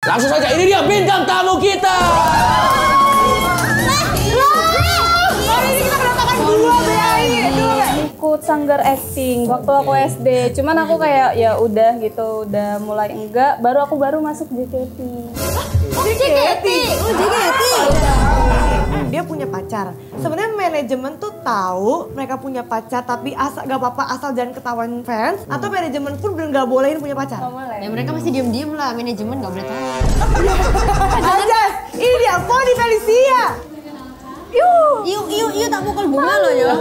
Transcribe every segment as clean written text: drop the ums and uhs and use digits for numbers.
Langsung saja, ini dia bintang tamu kita. Hari ini kita kedatangan dua BAI. Ikut sanggar acting waktu aku SD. Cuman aku kayak ya udah gitu, udah mulai enggak. Baru masuk JKT. JKT. Dia punya pacar. Sebenarnya manajemen tuh tahu mereka punya pacar, tapi asal gak apa-apa asal jangan ketahuan fans. Atau manajemen pun belum gak bolehin punya pacar. Gak boleh. Ya mereka masih diem-diem lah, manajemen gak boleh tahu. Anjas, ini dia Pony Felicia. Yuk tak pukul bunga loh ya.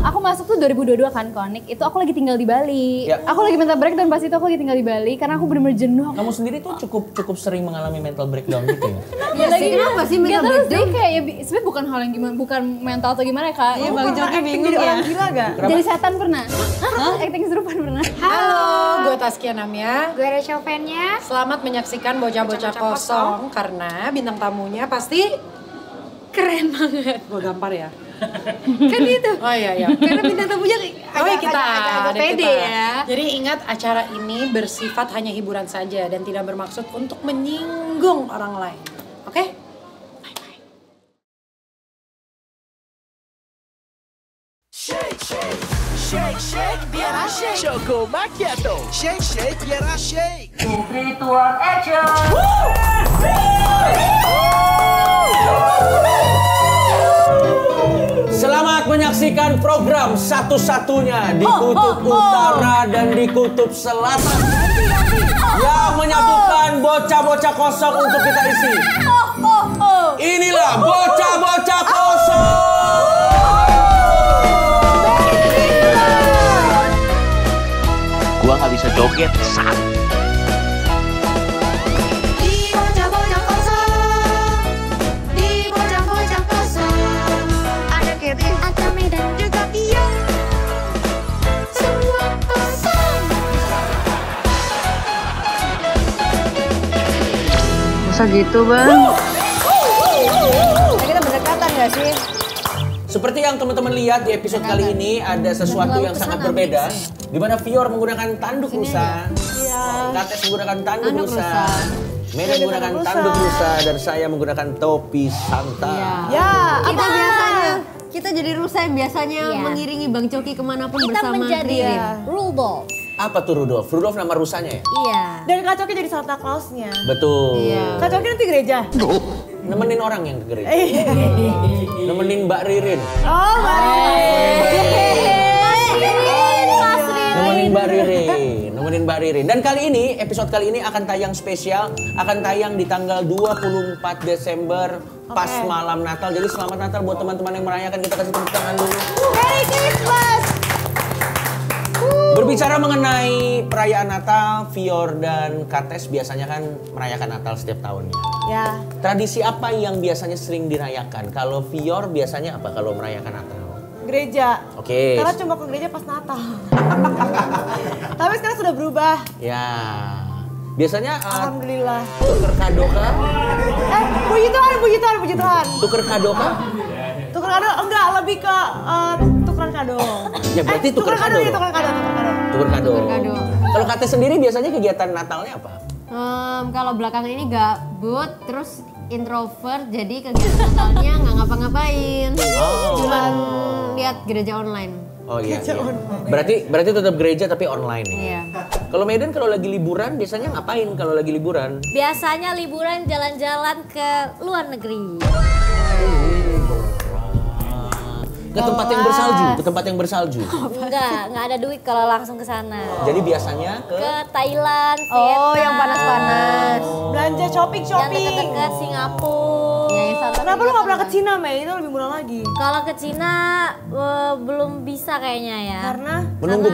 Aku masuk tuh 2022 kan Konik. Itu aku lagi tinggal di Bali. Ya. Aku lagi mental breakdown pas itu aku lagi tinggal di Bali karena aku bener-bener jenuh. Kamu sendiri tuh cukup sering mengalami mental breakdown gitu ya? Ya lagi kenapa sih mental Gak tahu sih breakdown? kayak ya, sebenarnya bukan hal yang gimana, bukan mental atau gimana ya Kak. Ya Kamu Bang pernah Joki acting bingung jadi ya. orang gila gak? Jadi setan pernah? Acting kesurupan pernah? Halo, gue Taskia Namia. Gue Rachel fan-nya. Selamat menyaksikan bocah-bocah kosong karena bintang tamunya pasti keren banget. Gue gampar ya. Kan itu. Oh iya. Karena bintang tamunya Kita agak ada pede kita. ya. Jadi ingat acara ini bersifat hanya hiburan saja dan tidak bermaksud untuk menyinggung orang lain. Oke? Shake, biar I shake. Choco Macchiato. Shake, biar I shake. Selamat menyaksikan program satu-satunya di kutub utara dan di kutub selatan yang menyatukan bocah-bocah kosong untuk kita isi. Inilah bocah-bocah kosong. Gua nggak bisa joget, sat. Di bocah-bocah kosong. Ada Kety, ada Medan, juga Pia. Semua kosong. Masa gitu bang? Kita berdekatan gak sih? Seperti yang teman-teman lihat di episode kali ini ada sesuatu yang sangat berbeda, di mana Fior menggunakan tanduk rusa, Kates menggunakan tanduk rusa, Medan menggunakan tanduk rusa, dan saya menggunakan topi Santa. Ya, Kita biasanya kita jadi rusa yang biasanya Iya. mengiringi Bang Coki kemanapun Kita bersama menjadi Ririn. Rudolph. Apa tuh Rudolf? Rudolf nama rusanya ya? Iya. dan Kak Coki jadi Santa Claus-nya. Betul. Iya. Kak Coki nanti gereja. Nemenin orang yang ke gereja. Nemenin Mbak Ririn. Oh, mari. Nemenin Mbak Ririn. Dan kali ini, episode kali ini akan tayang spesial, akan tayang di tanggal 24 Desember pas malam Natal. Jadi selamat Natal buat teman-teman yang merayakan. Kita kasih tepuk tangan dulu. Merry Christmas. Berbicara mengenai perayaan Natal, Fior dan Kates biasanya kan merayakan Natal setiap tahunnya. Ya, Tradisi apa yang biasanya sering dirayakan? Kalau Fior biasanya apa kalau merayakan Natal? gereja. Oke. Karena cuma ke gereja pas Natal. Tapi sekarang sudah berubah. Ya. Biasanya Alhamdulillah. tuker kado kah? Puji Tuhan. Tuker kado kah? Tuker kado enggak, lebih ke tukeran kado. Ya berarti tuker kado. Iya, dong. tuker kado. Tuker kado. Tuker kado. Kalau Kates sendiri biasanya kegiatan Natalnya apa? Kalau belakangan ini gabut, terus introvert, jadi kegiatan Natalnya nggak ngapa-ngapain. Cuman lihat gereja online. Oh iya. Berarti tetap gereja tapi online ya. Iya. Kalau Medan kalau lagi liburan biasanya ngapain kalau lagi liburan? Biasanya liburan jalan-jalan ke luar negeri. Ke tempat yang bersalju, ke tempat yang bersalju. Enggak ada duit kalau langsung ke sana. Jadi biasanya Ke Thailand, Oh, Vietnam. yang panas-panas. Belanja shopping. Yang dekat-dekat Singapura. Ya, yang salah Kenapa lu gak pernah ke Cina, Mei? Itu lebih murah lagi. Kalau ke Cina belum bisa kayaknya ya. Karena menunggu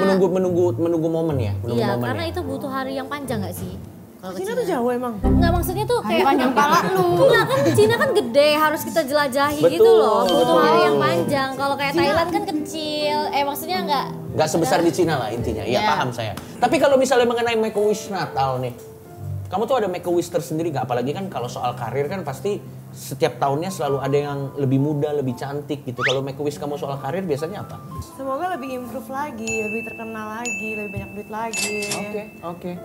momen ya, menunggu Iya, momen karena ya. itu butuh hari yang panjang nggak sih? Kalau ke Cina tuh jauh emang. Enggak, maksudnya tuh kayak panjang pala lu. Enggak kan Cina kan gede, harus kita jelajahi Betul, gitu loh. Butuh betul. hari yang panjang. Kalau kayak Thailand kan kecil. Maksudnya enggak. Nggak sebesar di Cina lah intinya. Iya, paham saya. Tapi kalau misalnya mengenai Make a Wish Natal nih, kamu tuh ada Make a Wish tersendiri nggak? Apalagi kan kalau soal karir kan pasti setiap tahunnya selalu ada yang lebih muda, lebih cantik gitu. Kalau Make a Wish kamu soal karir biasanya apa? semoga lebih improve lagi, lebih terkenal lagi, lebih banyak duit lagi. Oke.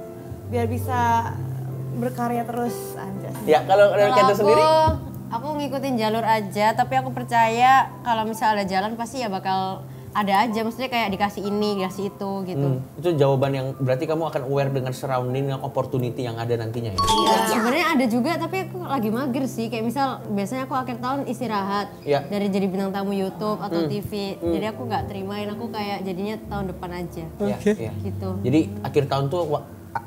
Biar bisa berkarya terus aja. Ya, kalau Kate sendiri? Aku ngikutin jalur aja, tapi aku percaya kalau misalnya ada jalan pasti ya bakal ada aja, maksudnya kayak dikasih ini, dikasih itu gitu. Itu jawaban yang berarti kamu akan aware dengan surrounding, dengan opportunity yang ada nantinya ya? Iya, sebenarnya ada juga tapi aku lagi mager sih. Kayak misal biasanya aku akhir tahun istirahat dari jadi bintang tamu YouTube atau TV. Jadi aku nggak terimain, aku kayak jadinya tahun depan aja. Gitu. Jadi akhir tahun tuh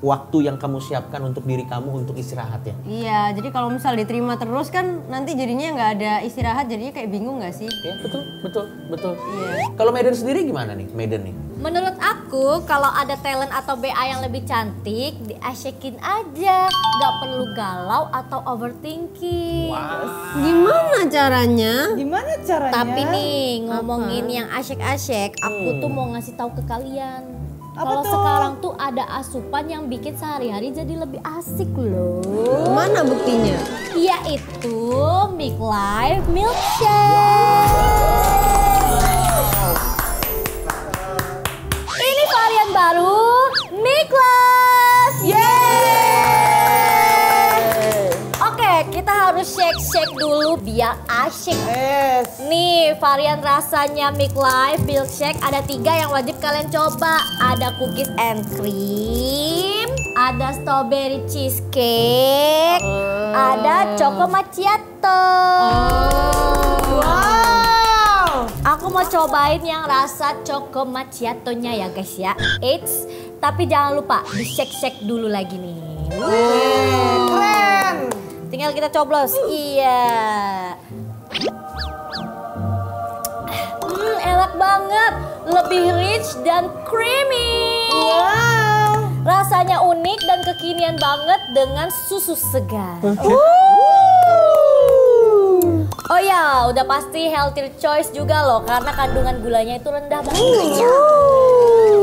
waktu yang kamu siapkan untuk diri kamu untuk istirahat ya? Iya, jadi kalau misal diterima terus kan nanti jadinya nggak ada istirahat, jadinya kayak bingung nggak sih? Ya betul. Iya. Kalau Maiden sendiri gimana nih, Maiden nih? Menurut aku, kalau ada talent atau BA yang lebih cantik, diasyekin aja. Gak perlu galau atau overthinking. Gimana caranya? Tapi nih, ngomongin yang asyik-asyik, aku tuh mau ngasih tahu ke kalian. Kalau sekarang tuh ada asupan yang bikin sehari-hari jadi lebih asik loh. Mana buktinya? Yaitu Mic Life Milkshake. Ini varian baru Mic Life. Oke, kita harus shake dulu biar asyik. Nih, varian rasanya Mic Life Milkshake ada 3 yang wajib kalian coba. Ada cookies and cream, ada strawberry cheesecake, ada choco macchiato. Aku mau cobain yang rasa choco macchiato-nya ya guys ya. Eits, tapi jangan lupa di shake dulu lagi nih. Keren. Tinggal kita coblos. Iya. Enak banget. Lebih rich dan creamy. Wow. Rasanya unik dan kekinian banget dengan susu segar. Oh ya, udah pasti healthy choice juga loh karena kandungan gulanya itu rendah banget.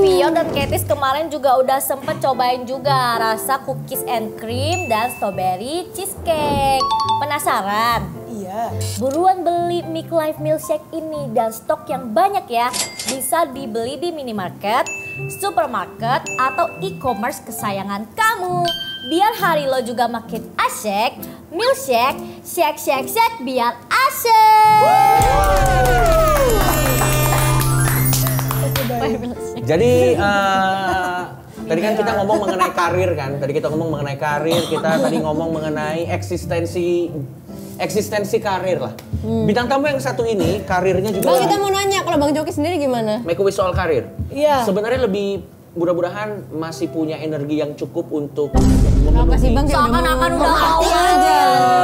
Vio dan Katis kemarin juga udah sempet cobain juga rasa cookies and cream dan strawberry cheesecake. Penasaran? Iya. Buruan beli Mic Life Milkshake ini dan stok yang banyak ya. Bisa dibeli di minimarket, supermarket, atau e-commerce kesayangan kamu. Biar hari lo juga makin asyik, milkshake, shake biar asyik. Jadi tadi kan kita ngomong mengenai karir kan, kita tadi ngomong mengenai eksistensi karir lah. Bintang tamu yang satu ini karirnya juga. Bang, kita mau nanya kalau Bang Joki sendiri gimana? Make a wish soal karir. Iya. Sebenarnya lebih mudah-mudahan masih punya energi yang cukup untuk Kenapa sih Bang? Seakan-akan udah aja.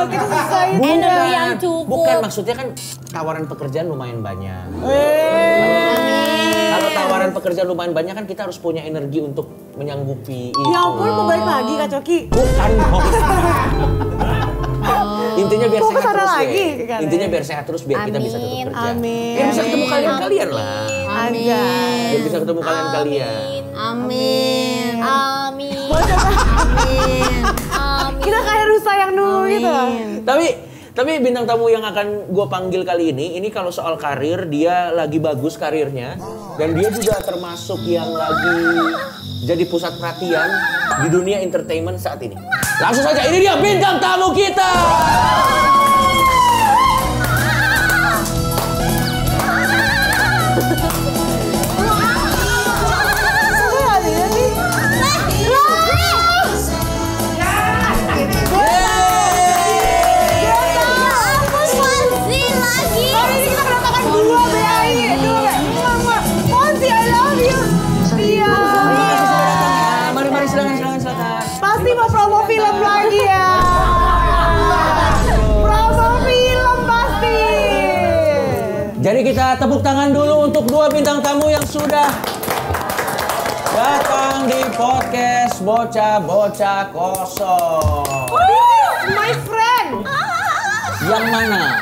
Kita selesai. Energi yang cukup. Bukan, maksudnya kan tawaran pekerjaan lumayan banyak. Kalau tawaran pekerjaan lumayan banyak kan kita harus punya energi untuk menyanggupi itu. Ya ampun, mau balik lagi Kak Coki. Bukan dong. Intinya biar sehat terus lagi, deh. Intinya biar sehat terus biar kita bisa tetap kerja. Amin. Biar bisa ketemu kalian lah. Anjay. Biar bisa ketemu kalian. Amin. Kita kayak rusa yang dulu gitu. Tapi bintang tamu yang akan gue panggil kali ini kalau soal karir, dia lagi bagus karirnya. Dan dia juga termasuk yang lagi jadi pusat perhatian di dunia entertainment saat ini. Langsung saja, ini dia bintang tamu kita! Pasti mau promo film lagi ya. Promo film pasti. Jadi kita tepuk tangan dulu untuk 2 bintang tamu yang sudah datang di podcast Bocah-Bocah Kosong. My friend. Yang mana?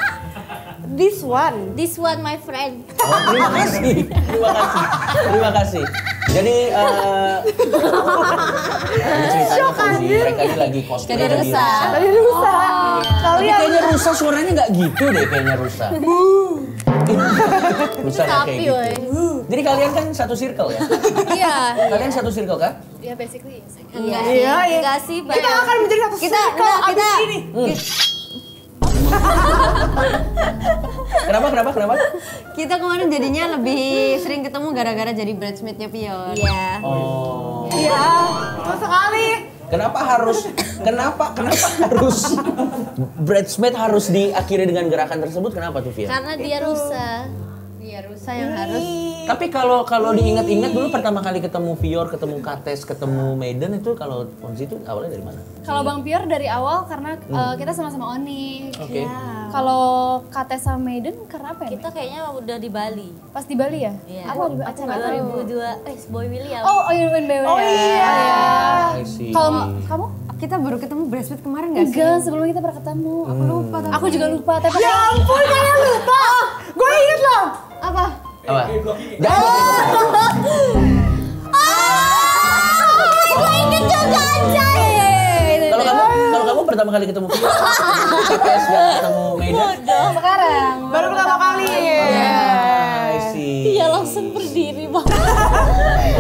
This one. This one my friend. Oh, terima kasih. Jadi mereka ini lagi cosplay Jadi rusa. Tadi rusa. Tapi kayaknya rusa suaranya nggak gitu deh kayaknya rusa. Perusahaan kayak gitu. Jadi kalian kan satu circle ya? Iya. Kalian satu circle kan? Ya basically Enggak sih. Kita akan menjadi satu circle abis ini. Kenapa? Kita kemarin jadinya lebih sering ketemu gara-gara jadi bridesmaid-nya Pion. Iya. Oh. Iya, betul sekali. Kenapa harus bridesmaid harus diakhiri dengan gerakan tersebut? Kenapa tuh, Fia? Karena dia rusa. Saya yang harus. Tapi kalau diingat-ingat dulu pertama kali ketemu Fior, ketemu Kates, ketemu Maiden itu kalau Ponzi itu awalnya dari mana? Kalau Bang Pior dari awal karena kita sama-sama Onyx. Oke. Kalau Kates sama Maiden karena apa ya? Kita kayaknya udah di Bali. Pas di Bali ya? Iya. Aku Acara 2002 Boy William. Oh, Irwin Bewer. Oh iya. I see. Kalau kamu? Kita baru ketemu bridesmaid kemarin nggak sih? Enggak, sebelumnya kita pernah ketemu. Aku lupa. Aku juga lupa. Tapi Ya ampun, kalian lupa. Gue inget loh. Apa? Apa? Jangan. Gue inget juga anjay. Kalau kamu pertama kali ketemu Fior, Kates dan ketemu Maiden? sekarang. Baru pertama kali. I see. Iya langsung berdiri banget.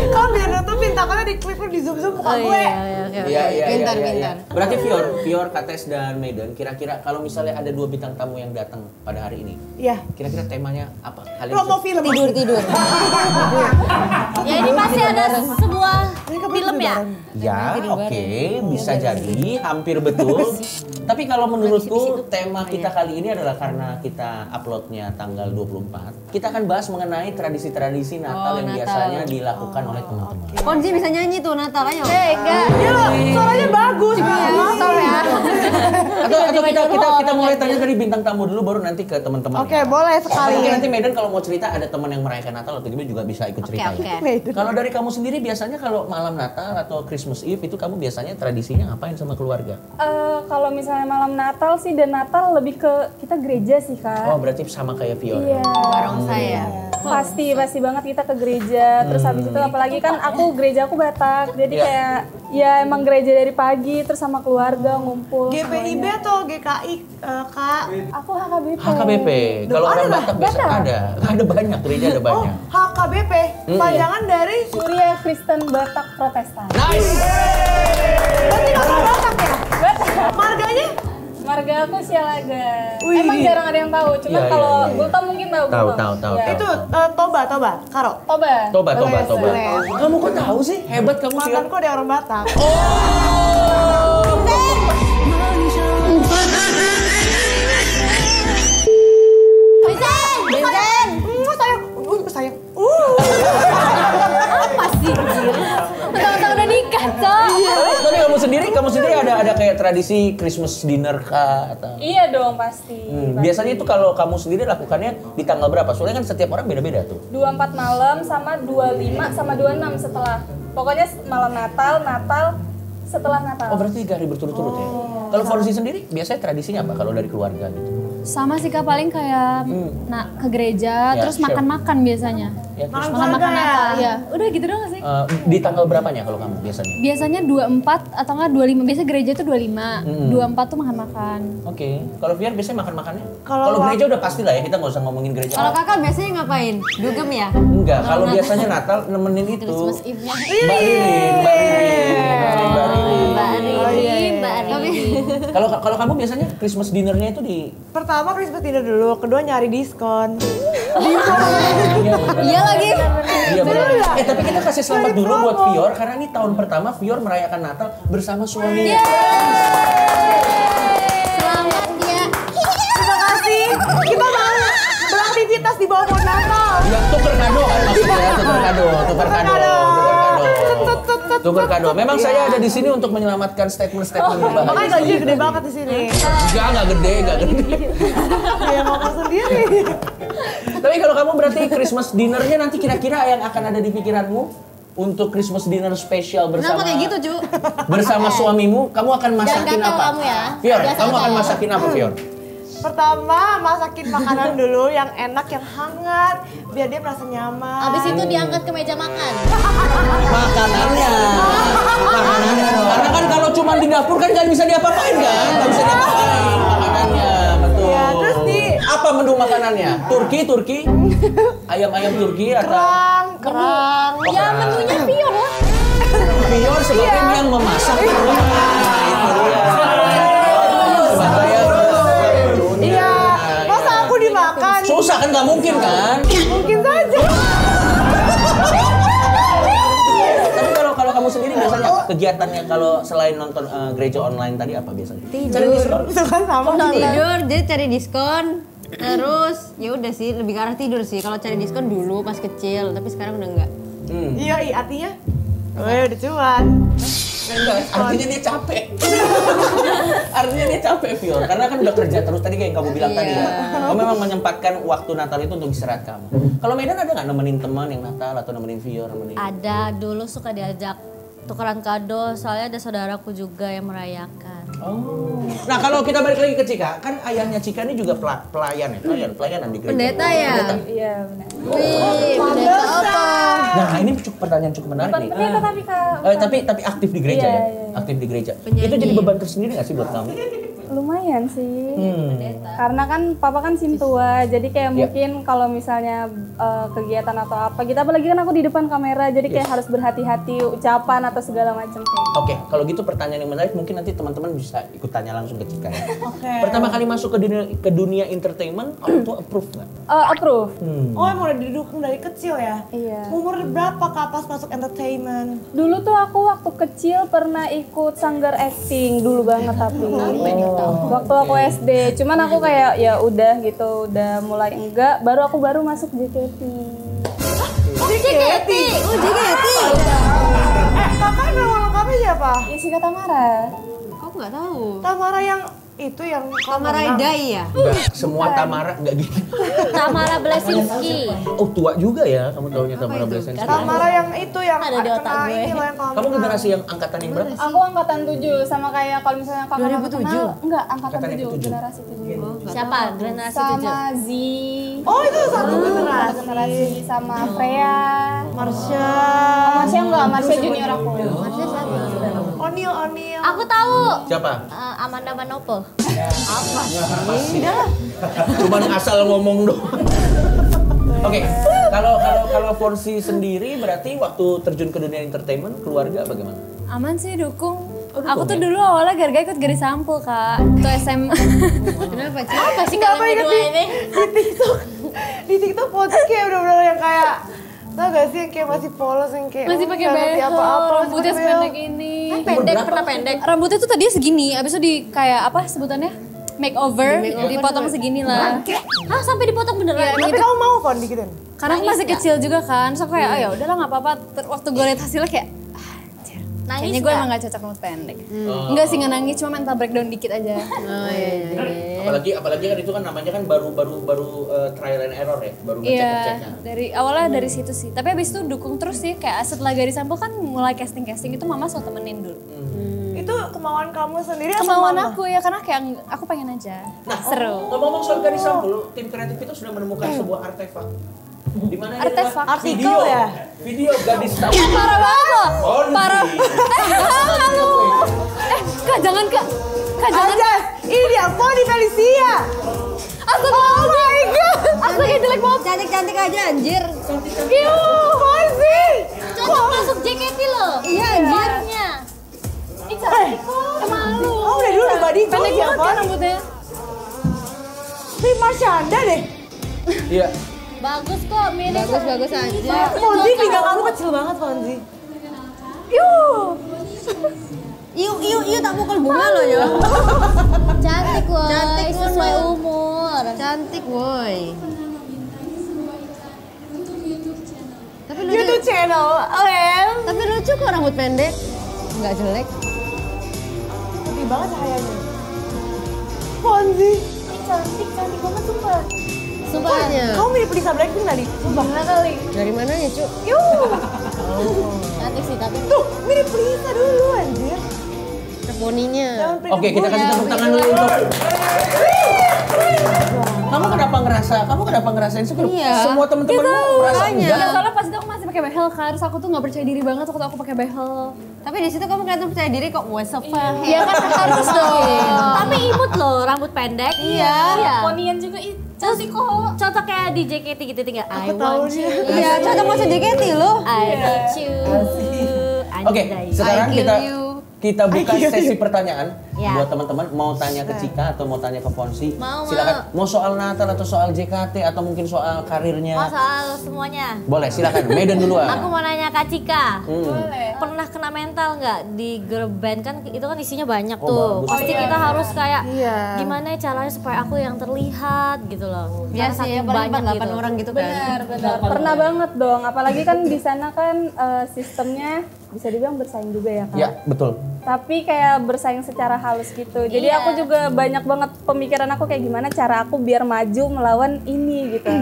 Kalau biar tuh pintakannya di klip di zoom muka gue. Iya. Pintar. Berarti Fior, Kates dan Maiden, kira-kira kalau misalnya ada 2 bintang tamu yang datang pada hari ini, Iya. kira-kira temanya apa? Promo film. Tidur. Ya ini pasti ada sebuah film ya? Ya, oke, bisa jadi, hampir betul. Tapi kalau menurutku tema kita kali ini adalah karena kita uploadnya tanggal 24. Kita akan bahas mengenai tradisi-tradisi Natal yang biasanya dilakukan oleh teman-teman. Ponzi bisa nyanyi tuh Natal, ayo. Enggak. Iya loh, suaranya bagus. Motor ya. Atau kita mulai tanya dari bintang tamu dulu, baru nanti ke teman-teman. Oke, boleh sekali. Mungkin nanti Maiden kalau mau cerita ada teman yang merayakan Natal atau gimana juga bisa ikut cerita. Oke. Kalau dari kamu sendiri biasanya kalau malam Natal atau Christmas Eve itu kamu biasanya tradisinya ngapain sama keluarga? Kalau misalnya malam Natal sih dan Natal lebih ke kita gereja sih Kak. Oh berarti sama kayak Fior. Iya. Bareng saya. Pasti banget kita ke gereja. Terus habis itu apalagi kan gereja aku Batak. Jadi kayak ya emang gereja dari pagi terus sama keluarga ngumpul. GPIB atau GKI, Kak? Aku HKBP. HKBP. Kalau orang Batak biasa ada. Ada banyak, gereja ada banyak. HKBP, panjangan dari Surya Kristen Batak Protestan. Nice. berarti nggak orang Batak ya? Marganya? Marga aku Sialaga. Wih. Emang jarang ada yang tahu. Cuman Iya, kalau iya. Gultom mungkin tahu. Tahu. Ya. Itu Toba, Karo. Toba. Toba. Keren. Kamu kok tahu sih? Hebat kamu Fior. Mantanku ada orang Batak. Vincent! Sayang. Apa sih? Betul-betul udah nikah, Cok. Tapi kamu sendiri ada kayak tradisi Christmas dinner kah atau? Iya dong pasti. Biasanya itu kalau kamu sendiri lakukannya di tanggal berapa? Soalnya kan setiap orang beda-beda tuh. 24 malam sama 25 sama 26 setelah. Pokoknya malam Natal, setelah Natal. Oh berarti 3 hari berturut-turut ya? Kalau Fonzi sendiri biasanya tradisinya apa kalau dari keluarga gitu? Sama sih Kak, paling kayak ke gereja, Ya, terus sure. makan-makan biasanya. Ya, terus Makan Natal, ya. Udah gitu doang gak sih? di tanggal berapanya kalau kamu biasanya? Biasanya 24 atau enggak 25. Biasa gereja itu 25. 24 tuh makan-makan. Oke. Kalau Fior biasanya makan-makannya? Kalau Kalau gereja udah pasti lah ya, kita nggak usah ngomongin gereja. Kalau kakak biasanya ngapain? Dugem ya? Enggak, kalau biasanya Natal nemenin itu. Christmas Eve-nya. Mbak Ririn. Kalau kamu biasanya Christmas dinner-nya itu di Pertama Christmas dinner dulu, kedua nyari diskon. Iya lagi. Iya benar. Tapi kita kasih selamat dulu buat Fior karena ini tahun pertama Fior merayakan Natal bersama suaminya. Selamat ya. Terima kasih. Kita mau beraktivitas di bawah pohon Natal. Ya tuker kado kan maksudnya, tuker kado. Tuker kado. Memang saya ada di sini untuk menyelamatkan statement-statement berbahaya. Makanya gaji gede banget di sini. Enggak gede. Ya ngomong sendiri. Tapi kalau kamu berarti Christmas dinner-nya nanti kira-kira yang akan ada di pikiranmu untuk Christmas dinner spesial bersama. Kenapa kayak gitu, Cu? Bersama suamimu, kamu akan masakin gatel apa? kamu ya. Fior, Biasa kamu akan gatel. masakin apa, Fior? Pertama masakin makanan dulu yang enak, yang hangat, biar dia merasa nyaman. Abis itu diangkat ke meja makan. Makanannya. Karena kan kalau cuma di dapur kan nggak bisa diapa-apain kan? Nggak bisa diapa-apain makanannya, betul. Ya, terus apa Apa menu makanannya? Turki? Ayam-ayam Turki atau? Kerang. Ya menunya pion lah. Pion sebagai yang memasak di rumah. Itu dia. Iya. Masa aku dimakan? Susah kan, nggak mungkin kan? Mungkin saja. Tapi kalau kamu sendiri biasanya kegiatannya kalau selain nonton gereja online tadi apa biasanya? Tidur. Sama Tidur, jadi cari diskon. Terus ya udah sih lebih ke arah tidur sih. Kalau cari diskon dulu pas kecil, tapi sekarang udah enggak. Iya, artinya? Udah cuan. Artinya dia capek. Artinya dia capek, Fior. Karena kan udah kerja terus tadi kayak yang kamu bilang tadi ya. Kamu memang menyempatkan waktu Natal itu untuk istirahat kamu. Kalau Medan ada nggak nemenin teman yang Natal atau nemenin Fior? Ada, dulu suka diajak tukeran kado, soalnya ada saudaraku juga yang merayakan. Oh. Nah kalau kita balik lagi ke Cika, kan ayahnya Cika ini juga pelayanan di gereja. Pendeta ya? Iya benar. Wih, pendeta apa? Nah ini pertanyaan cukup menarik nih. Pendeta tapi Tapi aktif di gereja ya? Aktif di gereja. Itu jadi beban tersendiri nggak sih buat kamu? lumayan sih. Karena kan papa kan sintua, jadi kayak mungkin kalau misalnya kegiatan atau apa, kita apalagi kan aku di depan kamera, jadi kayak harus berhati-hati ucapan atau segala macam. Oke, kalau gitu pertanyaan yang menarik mungkin nanti teman-teman bisa ikut tanya langsung ke Cika. Pertama kali masuk ke dunia entertainment, orang tua approve nggak? Approve. Oh, emang udah didukung dari kecil ya? Iya. Umur berapa Kak pas masuk entertainment? Dulu tuh aku waktu kecil pernah ikut sanggar acting dulu banget tapi waktu aku SD. Cuman aku kayak ya udah gitu, udah mulai enggak. Baru masuk JKT. JKT? Oh, JKT? Kakak nama lengkapnya siapa? Jessica Tamara. Aku nggak tahu. Tamara yang itu yang Tamara Hidayah ya? Enggak, semua Tamara enggak gitu. Tamara Blesinski. Oh, tua juga ya kamu taunya Tamara Blesinski. Tamara yang itu yang ada di otak gue. Ini loh yang Kamu generasi yang angkatan yang berapa? Aku angkatan 7 sama kayak kalau misalnya kakak 2007? kenal, enggak angkatan Angkatan yang 7, ke-7. generasi 7. Siapa? Generasi Sama 7. Z. Oh, itu satu generasi. Generasi sama Freya. Marsha. Marsha enggak, Marsha junior aku. Marsha siapa? O'Neal. Aku tahu. Siapa? Amanda Manopo. Apa sih? Cuman asal ngomong doang. Oke, kalau Fonsi sendiri berarti waktu terjun ke dunia entertainment, keluarga bagaimana? Aman sih, dukung. Aku tuh dulu awalnya gara-gara ikut Garis Sampul, Kak. Itu SMA. Kenapa, Ci? Apa sih kalian berdua ini? Di TikTok Fonsi kayak bener-bener yang kayak tau gak sih yang kayak masih polos yang kayak Masih pakai behel, rambutnya sependek ini. Pernah pendek. Rambutnya tuh tadinya segini, abis itu di kayak apa sebutannya? Makeover, dipotong segini lah. Hah, sampai dipotong beneran? Tapi kamu mau kok digituin? Karena aku masih kecil juga kan, so aku kayak, oh ya udahlah nggak apa-apa. Waktu gue liat hasilnya kayak, Nangis kayaknya gue emang gak cocok rambut pendek. Enggak sih, nggak nangis, cuma mental breakdown dikit aja. Oh iya. Apalagi kan itu kan namanya kan baru trial and error ya, baru Iya, ngecek-ngeceknya. dari awalnya dari situ sih. Tapi abis itu dukung terus sih, kayak setelah Garis Sampul kan mulai casting itu mama selalu temenin dulu. Itu kemauan kamu sendiri atau Kemauan mama? aku ya, karena kayak aku pengen aja. Seru. Ngomong-ngomong soal Garis Sampul, tim kreatif itu sudah menemukan sebuah artefak. Di mana ini Artefak? adalah Artikel ya? Video gadis Sampul. Parah banget loh. Fonsi. Parah. Halo. Kak jangan Kak. Kak jangan. Aja, ini dia Pony Felicia. Aku Oh my god. aku kayak jelek banget. Cantik-cantik aja anjir. Yuh, Fonsi. Cocok masuk JKT loh. Iya anjir. Ih cantik kok. Malu. Oh, udah dulu dibanding Pendek banget kan rambutnya. Ini Marshanda deh. Iya. Bagus kok, mirip. Bagus aja. Fonsi pinggang kamu kecil banget Fonsi. Iu tak pukul bunga loh ya. Cantik woi, Cantik, sesuai Wono. umur. Cantik woi. Tapi lucu. YouTube channel, Tapi lucu kok rambut pendek. Enggak jelek. Putih banget cahayanya. Fonsi. Cantik banget sumpah. Sumpahnya. Kamu mirip Lisa Blackpink tadi. Sumpah. Kali. Dari mananya, Cuk? Cantik sih tapi. Tuh, mirip Lisa dulu anjir. Poninya. Oke, kita kasih tepuk tangan dulu untuk Kamu kenapa ngerasain seperti Iya. semua temen-temenmu merasa enggak? Ya, soalnya pas itu aku masih pakai behel kan, terus aku tuh nggak percaya diri banget waktu aku pakai behel. Tapi di situ kamu kelihatan percaya diri kok. What's up? Iya kan harus dong. Tapi imut loh, rambut pendek. Iya. Ponian juga Terus contoh kayak di JKT gitu tinggal I want you. Iya, contoh masuk JKT lo. I need you. Oke, sekarang kita buka sesi pertanyaan buat teman-teman. Mau tanya ke Cika atau mau tanya ke Fonsi? Silakan. Mau soal Natal atau soal JKT atau mungkin soal karirnya? Mau soal semuanya. Boleh, silakan. Medan duluan. Aku mau nanya Kak Cika. Boleh. Pernah kena mental nggak di girl band kan itu kan isinya banyak tuh. Pasti kita harus kayak gimana caranya supaya aku yang terlihat gitu loh. Biar sih paling 8 orang gitu kan. Benar. Pernah banget dong. Apalagi kan di sana kan sistemnya bisa dibilang bersaing juga ya Kak. Iya, betul. Tapi kayak bersaing secara halus gitu. Jadi aku juga banyak banget pemikiran aku kayak gimana cara aku biar maju melawan ini gitu.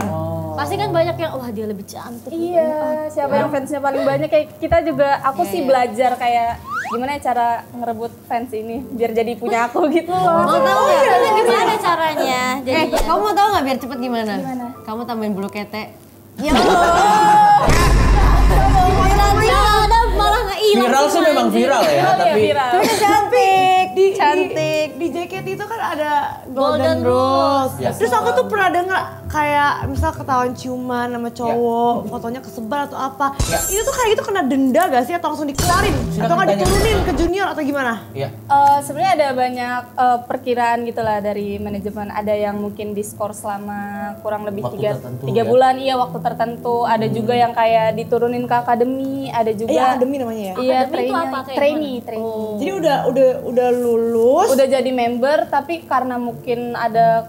Pasti kan banyak yang wah dia lebih cantik. Iya, siapa yang fansnya paling banyak kayak kita juga. Aku sih belajar kayak gimana cara ngerebut fans ini biar jadi punya aku gitu loh. Mau tahu nggak gimana caranya? Kamu mau tahu nggak biar cepet gimana? Kamu tambahin bulu ketek. Ya malah nggak hilang. Viral sih memang viral ya, tapi cantik. Di JKT itu kan ada Golden Rules. Terus aku tuh pernah denger kayak misal ketahuan ciuman sama cowok, fotonya kesebar atau apa. Itu tuh kayak gitu kena denda gak sih atau langsung dikeluarin? Atau nggak diturunin ke junior atau gimana? Sebenarnya ada banyak perkiraan gitulah dari manajemen. Ada yang mungkin diskor selama kurang lebih 3 bulan, waktu tertentu. Ada juga yang kayak diturunin ke akademi. Ada juga akademi namanya ya? Iya, trainee. Jadi udah lulus, udah jadi member, tapi karena mungkin ada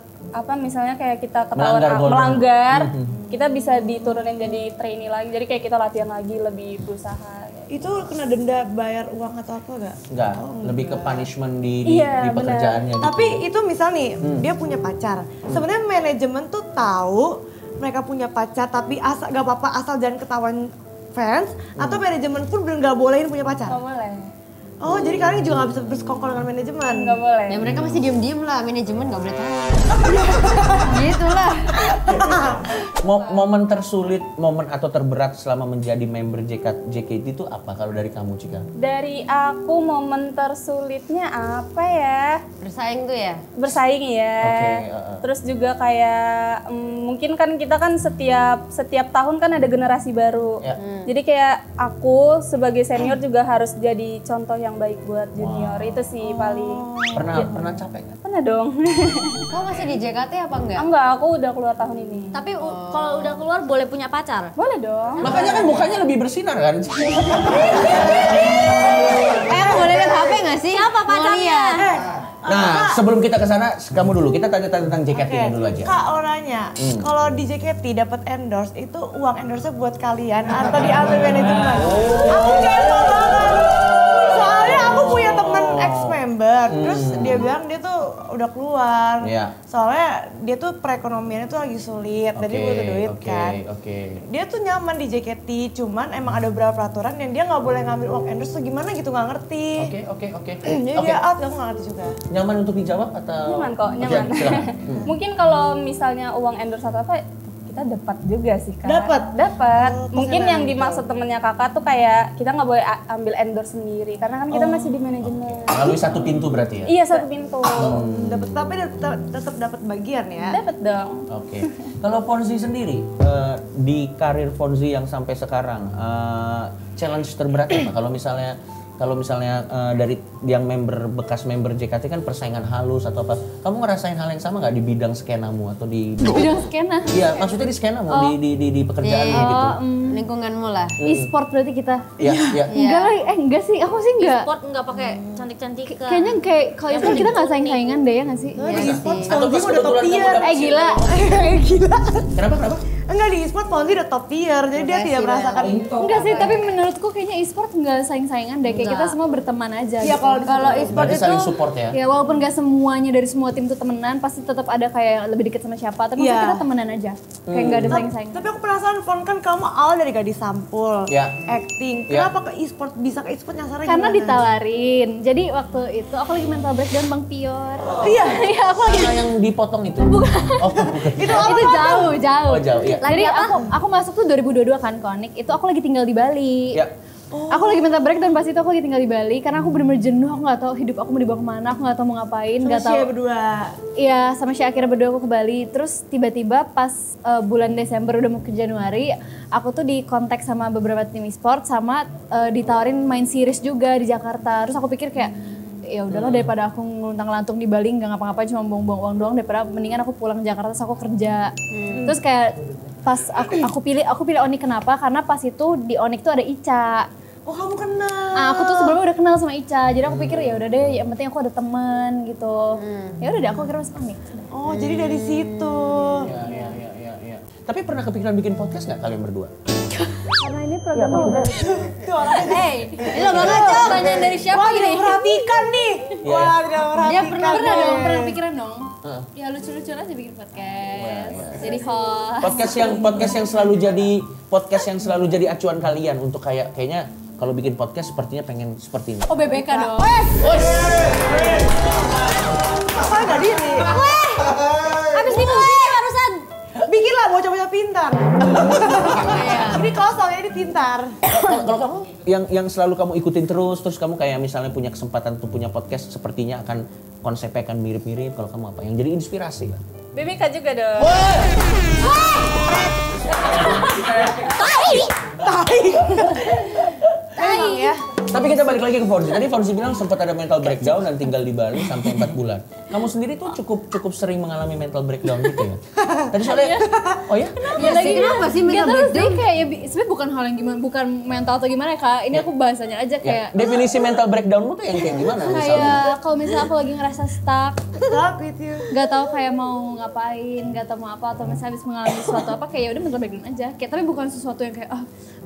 misalnya kayak kita ketahuan melanggar, kita bisa diturunin jadi trainee lagi. Jadi kayak kita latihan lagi, lebih berusaha. Itu kena denda bayar uang atau apa gak? Enggak, lebih ke punishment di pekerjaannya gitu. Tapi itu misal nih, dia punya pacar. Sebenarnya manajemen tuh tahu mereka punya pacar, tapi gak apa-apa asal jangan ketahuan fans, atau manajemen pun bener gak bolehin punya pacar? Gak boleh. Oh, jadi kalian juga gak bisa bersekongkol dengan manajemen? Gak boleh. Ya mereka masih diem-diem lah, manajemen gak boleh tahu. Gitu lah. Momen tersulit, momen atau terberat selama menjadi member JKT itu apa kalau dari kamu, Cika? Dari aku momen tersulitnya apa ya? Bersaing tuh ya? Bersaing ya. Terus juga kayak mungkin kan kita kan setiap tahun kan ada generasi baru. Jadi kayak aku sebagai senior juga harus jadi contoh yang baik buat junior. Itu sih paling. Pernah capek nggak? Pernah dong. Kamu masih di JKT apa enggak? Enggak, aku udah keluar tahun ini. Tapi kalau udah keluar boleh punya pacar? Boleh dong. Makanya kan mukanya lebih bersinar kan? Boleh lihat HP nggak sih? Siapa pacarnya? Nah, sebelum kita ke sana, kamu dulu. Kita tanya tentang JKT-nya dulu aja. Kak, mau nanya, kalau di JKT dapat endorse, itu uang endorse-nya buat kalian atau diambil manajemen? Aku kepo banget. Soalnya aku punya temen ex-member, terus dia bilang dia tuh udah keluar. Soalnya dia tuh perekonomiannya tuh lagi sulit, jadi butuh duit kan. Dia tuh nyaman di JKT, cuman emang ada beberapa peraturan yang dia nggak boleh ngambil uang endorse tuh gimana gitu, nggak ngerti. Jadi dia out, aku nggak ngerti juga. Nyaman untuk dijawab atau? Nyaman kok, nyaman. Mungkin kalau misalnya uang endorse atau apa, kita dapat juga sih Kak. Dapat. Mungkin yang dimaksud temennya Kakak tuh kayak kita nggak boleh ambil endorse sendiri karena kan kita masih di manajemen. Melalui satu pintu berarti ya? Iya, satu pintu. Dapat, tapi tetap dapat bagian ya? Dapat dong. Kalau Fonzi sendiri di karir Fonzi yang sampai sekarang challenge terberat apa? Kalau misalnya dari yang bekas member JKT kan persaingan halus atau apa, kamu ngerasain hal yang sama nggak di bidang skenamu atau di bidang skena? Iya, maksudnya di skenamu di pekerjaanmu gitu. Lingkunganmu lah. E-sport berarti kita? Iya. Enggak lah, enggak sih, aku sih enggak. E-sport enggak pakai cantik-cantik. Kayaknya kalau e-sport kita nggak saing-saingan deh ya nggak sih? Di e-sport Atau Fonzi udah top tier. Gila. Gila. Kenapa? Enggak, di e-sport Fonzi udah top tier, jadi dia tidak merasakan itu. Enggak sih, tapi menurutku kayaknya e-sport nggak saing-saingan deh, kayak kita semua berteman aja. Iya, kalau e-sport itu saling support ya. Ya walaupun nggak semuanya dari semua tim tuh temenan, pasti tetap ada kayak lebih dekat sama siapa. Tapi maksudnya kita temenan aja, kayak nggak ada saing-saing. Tapi aku penasaran, Fon, kan kamu awal dari gadis sampul, acting. Kenapa ke e-sport bisa ke e-sport nyasarnya? Karena ditawarin. Jadi waktu itu aku lagi mental breakdown Bang Pior. Iya, aku lagi. Yang dipotong itu. Bukan. Itu jauh. Oh, jauh. Iya. Jadi aku masuk tuh 2022 kan Konik. Itu aku lagi tinggal di Bali. Aku lagi minta break dan pas itu aku lagi tinggal di Bali karena aku bener-bener jenuh, aku nggak tahu hidup aku mau dibawa kemana, aku nggak tahu mau ngapain, nggak tahu. Sama Shea berdua. Iya, sama Shea akhirnya berdua aku ke Bali. Terus tiba-tiba pas bulan Desember udah mau ke Januari, aku tuh di kontak sama beberapa tim e-sport sama ditawarin main series juga di Jakarta. Terus aku pikir kayak ya udahlah daripada aku ngeluntang-lantung di Bali nggak ngapa-ngapain cuma buang-buang uang doang, daripada mendingan aku pulang ke Jakarta terus aku kerja. Terus kayak pas aku pilih Onyx kenapa? Karena pas itu di Onyx tuh ada Ica. Oh kamu kenal? Aku tuh sebelumnya udah kenal sama Ica, jadi aku pikir ya udah deh, yang penting aku ada teman gitu. Ya udah deh, aku akhirnya masuk Onyx. Oh jadi dari situ. Ya. Tapi pernah kepikiran bikin podcast nggak kalian berdua? Karena ini programnya udah. Ini lo banget Cok, pertanyaan dari siapa Wah, ini? tidak perhatikan nih. Wah, tidak perhatikan. Dia pernah pikiran dong. Ya lucu-lucuan aja bikin podcast. Jadi host. Podcast yang selalu jadi acuan kalian untuk kayaknya kalau bikin podcast sepertinya pengen seperti ini. Oh BBK dong. Apa nggak diri? Habis dimulai barusan. Bikinlah bocah-bocah pintar. Ini kosong, ini pintar. Kalau kamu yang selalu kamu ikutin terus kamu kayak misalnya punya kesempatan untuk punya podcast sepertinya akan konsepnya akan mirip-mirip, kalau kamu apa yang jadi inspirasi lah? BBK juga dong. Tai ya. Tapi kita balik lagi ke Fonzi. Tadi Fonzi bilang sempat ada mental breakdown dan tinggal di Bali sampai 4 bulan. Kamu sendiri tuh cukup sering mengalami mental breakdown gitu ya? Tadi soalnya, oh ya? Kenapa sih mental breakdown? Kayak ya, sebenarnya bukan hal yang gimana, bukan mental atau gimana ya Kak. Ini aku bahasanya aja kayak. Definisi mental breakdownmu tuh yang kayak gimana misalnya? Kayak kalau misalnya aku lagi ngerasa stuck gitu. Gak tahu kayak mau ngapain, gak tahu mau apa, atau misalnya habis mengalami sesuatu apa, kayak ya udah mental breakdown aja. Kayak tapi bukan sesuatu yang kayak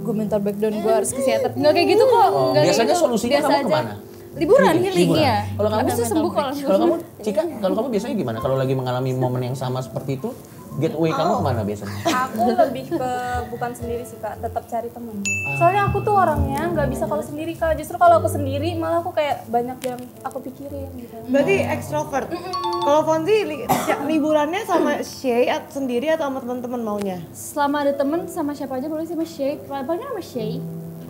gue mental breakdown, gue harus ke psikiater. Nggak kayak gitu kok. Biasanya solusinya kamu kemana? Liburan, healing ya. Kalau kamu bisa sembuh kalau kamu Cika, kalau kamu biasanya gimana? Kalau lagi mengalami momen yang sama seperti itu, getaway kamu kemana biasanya? Aku lebih ke bukan sendiri sih Kak, tetap cari teman. Soalnya aku tuh orangnya nggak bisa kalau sendiri Kak. Justru kalau aku sendiri malah aku kayak banyak yang aku pikirin gitu. Berarti ekstrovert. Kalau Fonzi liburannya sama Shea sendiri atau sama teman-teman maunya? Selama ada teman sama siapa aja boleh, sama Shea. Paling sama Shea.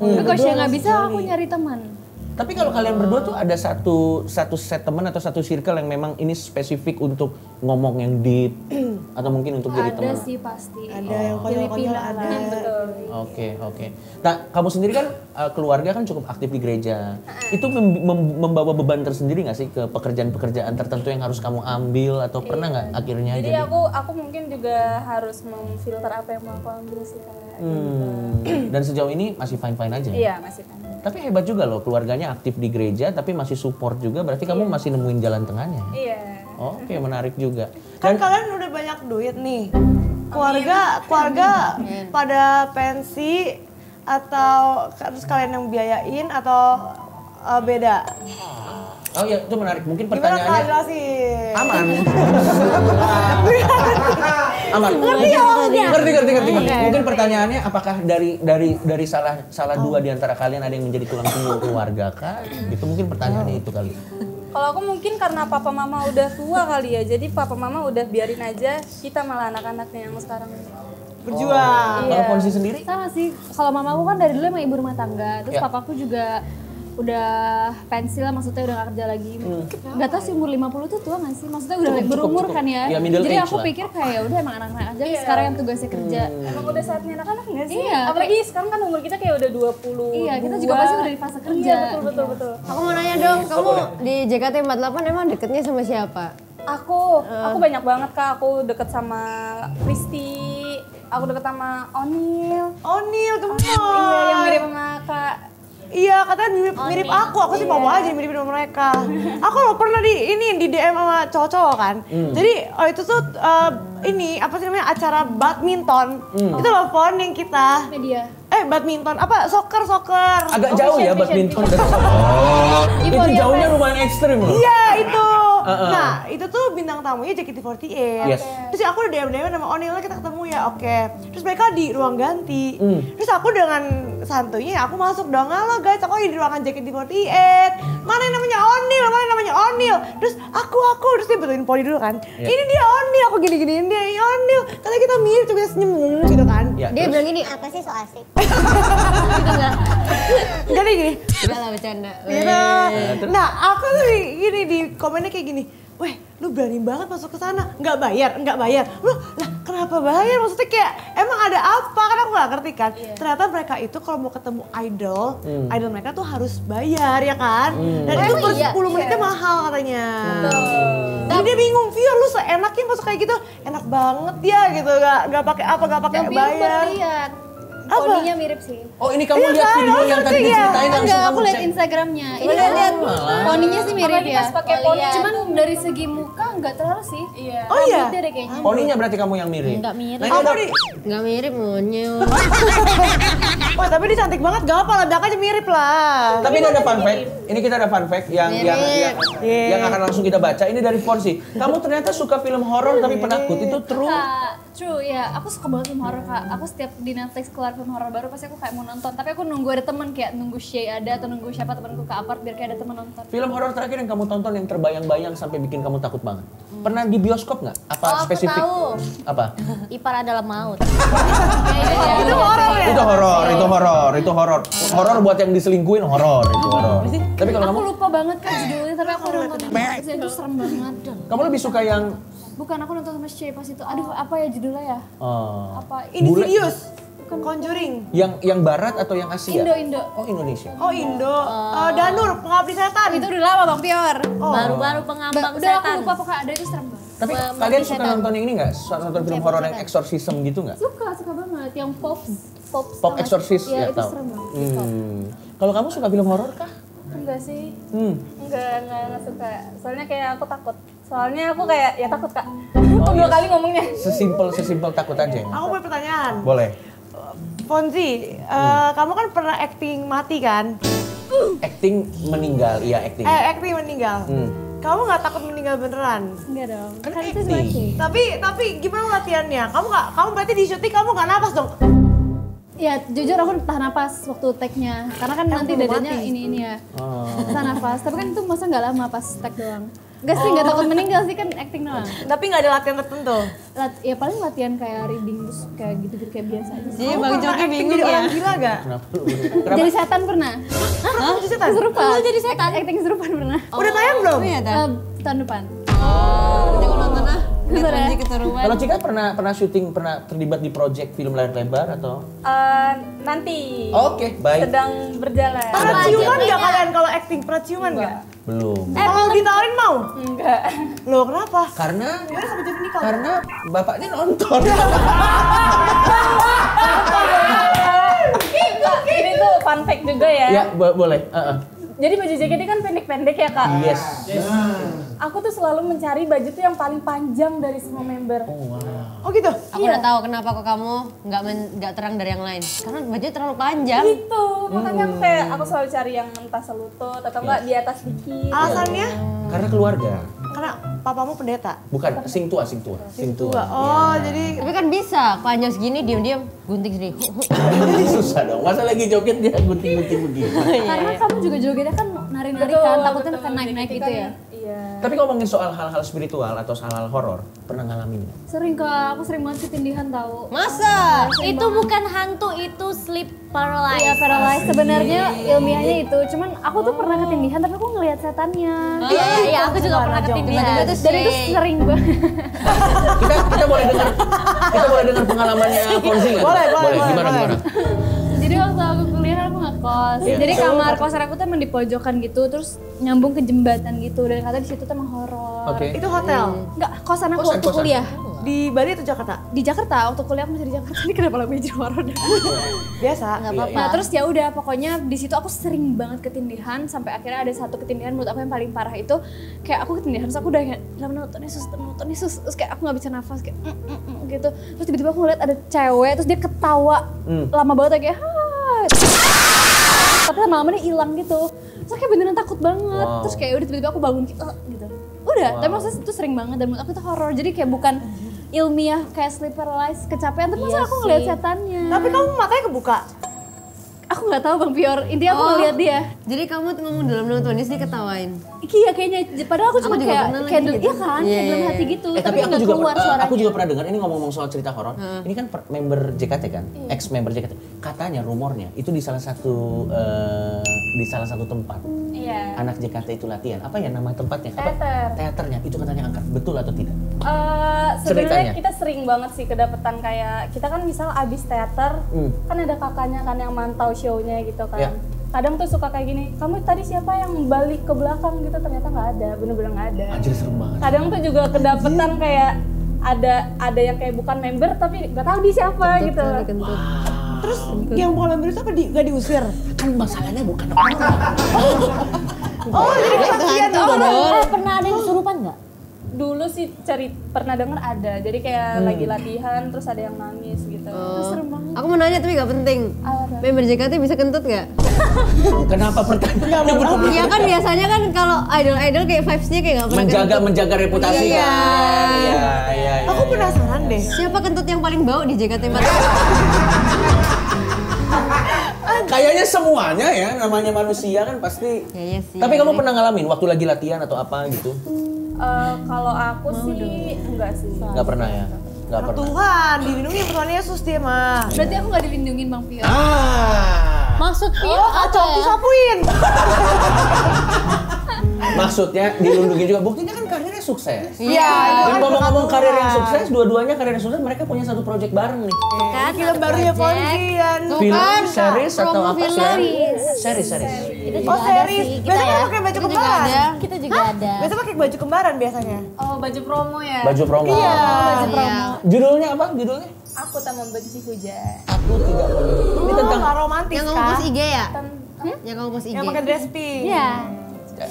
Tapi kalau Shea nggak bisa, aku nyari teman. Tapi kalau kalian berdua tuh ada satu set teman atau satu circle yang memang ini spesifik untuk ngomong yang deep atau mungkin untuk jadi teman? Ada sih pasti. Ada yang konyol-konyol ada. Betul. Oke. Nah, kamu sendiri kan keluarga kan cukup aktif di gereja. Itu membawa beban tersendiri nggak sih ke pekerjaan-pekerjaan tertentu yang harus kamu ambil atau pernah nggak akhirnya Jadi aku mungkin juga harus memfilter apa yang mau aku ambil sih Kak. Dan sejauh ini masih fine-fine aja? Iya, masih fine. Tapi hebat juga loh, keluarganya aktif di gereja tapi masih support juga, berarti kamu masih nemuin jalan tengahnya. Iya. Oke, menarik juga. Kan kalian udah banyak duit nih. Keluarga pada pensi atau terus kalian yang biayain atau beda? Oh iya, itu menarik. Mungkin Gimana pertanyaannya jelasin? aman. Aman. Ngerti ya maksudnya? Ngerti. Mungkin pertanyaannya apakah dari salah dua di antara kalian ada yang menjadi tulang punggung keluarga kah? Itu mungkin pertanyaannya itu kali. Kalau aku mungkin karena papa mama udah tua kali ya, jadi papa mama udah biarin aja, kita malah anak-anaknya yang sekarang berjuang. Kalau Fonzi sendiri? Sama sih, kalau mamaku kan dari dulu emang ibu rumah tangga, terus papaku juga udah pensil lah, maksudnya udah gak kerja lagi. Gak tau sih umur 50 tuh tua gak sih? Maksudnya udah berumur kan ya? Jadi aku pikir kayak ya udah emang anak-anak aja sekarang yang tugasnya kerja. Emang udah saatnya anak-anak gak sih? Iya. Apalagi sekarang kan umur kita kayak udah 20. Iya, kita juga pasti udah di fase kerja. Iya, betul. Aku mau nanya dong, kamu di JKT48 emang deketnya sama siapa? Aku banyak banget Kak, aku deket sama Kristi, aku deket sama Onil, gemes. Iya, yang mirip sama Kak. Iya, katanya mirip aku sih mau aja mirip sama mereka. Aku loh pernah di DM sama cowok-cowok kan. Jadi itu tuh apa sih namanya, acara badminton. Itu loh Fon yang kita. Media. Badminton apa soccer. Agak jauh ya badminton dan soccer. Itu jauhnya lumayan ekstrim loh. Iya, itu. Nah, itu tuh bintang tamunya JKT48. Yes. Terus aku udah DM sama Onil, kita ketemu ya, oke. Terus mereka di ruang ganti. Terus aku dengan santuйnya aku masuk dong. Halo guys, aku di ruangan JKT48. Mana yang namanya Onil? Terus aku terus dia betulin Poni dulu kan. Ini dia Onil, aku gini-giniin dia, Onil. Karena kita mirip coba senyum gitu kan. Dia bilang gini, apa sih so asik? Gitu enggak? Enggak nih gini. Enggak lah bercanda. Nah, aku tuh gini di komennya kayak gini. Weh, lu berani banget masuk ke sana, nggak bayar. Lu, lah kenapa bayar? Maksudnya kayak emang ada apa? Kan aku nggak ngerti kan. Ternyata mereka itu kalau mau ketemu idol mereka tuh harus bayar ya kan. Dan itu per 10 menitnya mahal katanya. Jadi dia bingung, Vio lu seenaknya masuk kayak gitu, enak banget ya gitu, nggak pakai apa, nggak pakai bayar. Poninya mirip sih. Oh ini kamu lihat video yang tadi diceritain langsung Enggak, kamu aku lihat cek. Instagramnya. Ini lihat poninya sih mirip ya. pakai poni. Cuman dari segi muka enggak terlalu sih. Iya. Oh iya? Rambutnya deh kayaknya. Poninya berarti kamu yang mirip? Enggak mirip. Nah, ini ada, Enggak mirip monyet. Wah tapi dia cantik banget, gak apa ledak aja mirip lah. tapi ini ada fun fact. Ini kita ada fun fact yang akan langsung kita baca. Ini dari Fonsi. Kamu ternyata suka film horor tapi penakut. Itu true? True ya, aku suka banget film horor Kak. Aku setiap di Netflix keluar film horor baru pasti aku kayak mau nonton. Tapi aku nunggu ada teman kayak nunggu Shay ada atau nunggu siapa temanku ke apart biar kayak ada teman nonton. Film horor terakhir yang kamu tonton yang terbayang-bayang sampai bikin kamu takut banget. Pernah di bioskop nggak? Apa Oh, aku spesifik? tahu. Apa? Ipar adalah maut. Itu horor ya? Itu horor. Horor buat yang diselingkuhin horor, itu horor. Tapi kalau Aku kamu lupa banget kan judulnya tapi aku nonton yang itu serem banget. kamu lebih suka yang Bukan, aku nonton sama Shay pas itu. Aduh, apa ya judulnya ya? Apa? Insidious, Conjuring. yang barat atau yang Asia? Indo. Oh, Indonesia. Oh Indo, Danur, Pengabdi Setan. Itu udah lama Bang Pior. Baru-baru pengambang Udah aku setan. lupa pokoknya ada itu serem banget. Tapi kalian suka nonton yang ini nggak? Nonton film horor yang exorcism gitu nggak? Suka banget yang pop Pop exorcist ya, ya itu tahu. serem banget. Kalau kamu suka film horor kah? Enggak sih. Enggak suka. Soalnya kayak aku takut. Soalnya aku kayak ya takut Kak. Aku dua kali ngomongnya. Sesimpel takut aja. Aku punya pertanyaan. Boleh. Fonzi, kamu kan pernah acting mati kan? Acting meninggal, iya acting. Acting meninggal. Kamu nggak takut meninggal beneran? Enggak dong. Kan Kan itu acting. sih. Tapi gimana latihannya? Kamu berarti di syuting kamu nggak napas dong? Ya jujur aku tahan napas waktu take-nya. Karena kan nanti belum dadanya mati. ini ya. Tahan napas. Tapi kan itu masa nggak lama pas take doang. Enggak sih, nggak takut meninggal sih, kan acting doang. Tapi nggak ada latihan tertentu. Ya paling latihan kayak reading terus kayak gitu-gitu kayak biasa aja. Jadi Kamu Bang pernah Joki acting bingung jadi ya. orang gila gak? Kenapa? Jadi setan pernah. Kamu jadi setan? Kesurupan. Lu jadi setan? Acting kesurupan pernah. Udah tayang belum? Iya dah. Tahun depan. Nanti aku nonton ah. Lihat Bener ya? Panji keturunan. Kalau Cika pernah syuting, pernah terlibat di project film layar lebar atau? Nanti Oke, baik. sedang berjalan. Pernah ciuman nggak kalian kalau acting? Pernah ciuman nggak? Belum. Kalau ditawarin mau? Enggak. Loh kenapa? Karena Gimana sampai jadi nikah? karena bapaknya nonton. Ini tuh fun fact juga ya. Ya, boleh. Jadi baju JKT kan pendek-pendek ya Kak. Yes. Aku tuh selalu mencari baju tuh yang paling panjang dari semua member. Oh gitu? Aku udah tahu kenapa kok kamu nggak terang dari yang lain. Karena bajunya terlalu panjang. Gitu, makanya aku kayak aku selalu cari yang entah selutut atau enggak di atas dikit. Alasannya? Karena keluarga. Karena papamu pendeta. Bukan, sing tua. Oh jadi Tapi kan bisa, panjang segini diam-diam gunting sendiri. Susah dong. Masa lagi joget dia gunting-gunting begini. Karena kamu juga jogetnya kan nari-nari kan, takutnya kan naik-naik gitu ya. Iya. Tapi ngomongin soal hal-hal spiritual atau hal-hal horor, pernah ngalamin nggak? Sering Kak, aku sering banget ketindihan tahu. Masa? Itu bukan hantu, itu sleep paralysis. Iya, paralyzed sebenarnya ilmiahnya itu. Cuman aku tuh pernah ketindihan tapi aku ngelihat setannya. Iya, aku juga pernah ketindihan. Dan itu sering banget. Kita boleh dengar pengalamannya Fonzi nggak? Boleh. Gimana? Jadi waktu aku kuliah aku ngekos. Jadi kamar kosan aku tuh emang di pojokan gitu, terus nyambung ke jembatan gitu. Dan kata di situ tuh emang horor. Oke. itu hotel Enggak, kosan aku waktu Kosan. kuliah. di Bali atau Jakarta? Di Jakarta, waktu kuliah aku masih di Jakarta. Ini kenapa lagu jadi horor? Biasa. Nggak apa-apa. Nah terus ya udah pokoknya di situ aku sering banget ketindihan sampai akhirnya ada satu ketindihan menurut aku yang paling parah itu kayak aku ketindihan terus aku udah kayak nonton Yesus terus kayak aku nggak bisa nafas kayak gitu terus tiba-tiba aku ngeliat ada cewek terus dia ketawa lama banget kayak tapi lama-lama dia hilang gitu terus kayak beneran takut banget terus kayak udah tiba-tiba aku bangun gitu udah tapi maksudnya itu sering banget dan menurut aku itu horor jadi kayak bukan ilmiah kayak sleep paralysis kecapean tapi masa aku ngeliat setannya Tapi kamu matanya kebuka? aku Aku nggak tahu Bang Pior, intinya aku ngeliat dia. Jadi kamu ngomong dalam nonton dia ketawain? Iya kayaknya, padahal aku cuma kayak candle, gitu. iya kan, kayak dalam hati gitu. Tapi aku juga pernah dengar, ini ngomong-ngomong soal cerita horor. Ini kan member JKT kan, ex-member JKT. Katanya rumornya itu di salah satu tempat. Iya. Anak JKT itu latihan. Apa ya nama tempatnya? Teater. Teaternya itu katanya angkat. Betul atau tidak? Sebenarnya kita sering banget sih kedapetan kayak kita kan misal abis teater, kan ada kakaknya kan yang mantau show-nya gitu kan. Yeah. Kadang tuh suka kayak gini, kamu tadi siapa yang balik ke belakang gitu, ternyata nggak ada, bener-bener nggak ada. Anjir serem banget. Kadang tuh juga kedapetan kayak ada yang kayak bukan member tapi nggak tahu dia siapa gitu. Terus yang bukan member itu apa gak diusir? Kan masalahnya bukan orang. Oh, jadi kasihan orang. Pernah ada yang kesurupan nggak? Dulu sih pernah denger ada, jadi kayak lagi latihan terus ada yang nangis gitu. Serem banget. Aku mau nanya tapi gak penting. Member JKT bisa kentut gak? Kenapa pertanyaannya begitu? Ya kan biasanya kan kalau idol kayak vibes-nya kayak gak pernah menjaga reputasi Iya. kan. Iya. Aku penasaran deh. Siapa kentut yang paling bau di JKT48? Kayaknya semuanya ya, namanya manusia kan pasti. Iya sih. Tapi kamu pernah ngalamin waktu lagi latihan atau apa gitu? Kalau aku sih enggak sih. Nggak pernah ya? Nggak pernah. Tuhan, dilindungi Tuhan Yesus dia mah. Berarti aku nggak dilindungin Bang Pior. Maksud Pior apa ya? Disapuin. Maksudnya dilindungi juga, buktinya kan karirnya sukses. Iya. Dan ngomong-ngomong karir yang sukses, dua-duanya karir yang sukses, mereka punya satu project bareng nih. Kan, Film barunya Pontian. Film, series atau apa sih? Series. Itu juga Oh, ada series. sih. Kita Biasanya ya. pakai baju kembaran. Kita juga ada. Biasanya pakai baju kembaran biasanya. Oh, baju promo ya? Baju promo. Iya. Baju promo. Judulnya apa? Judulnya? Aku tak membenci hujan. Aku tidak membenci. Ini tentang nggak romantis Yang kan? kamu post IG ya? Yang kamu post IG? Yang pakai dress pink. Iya.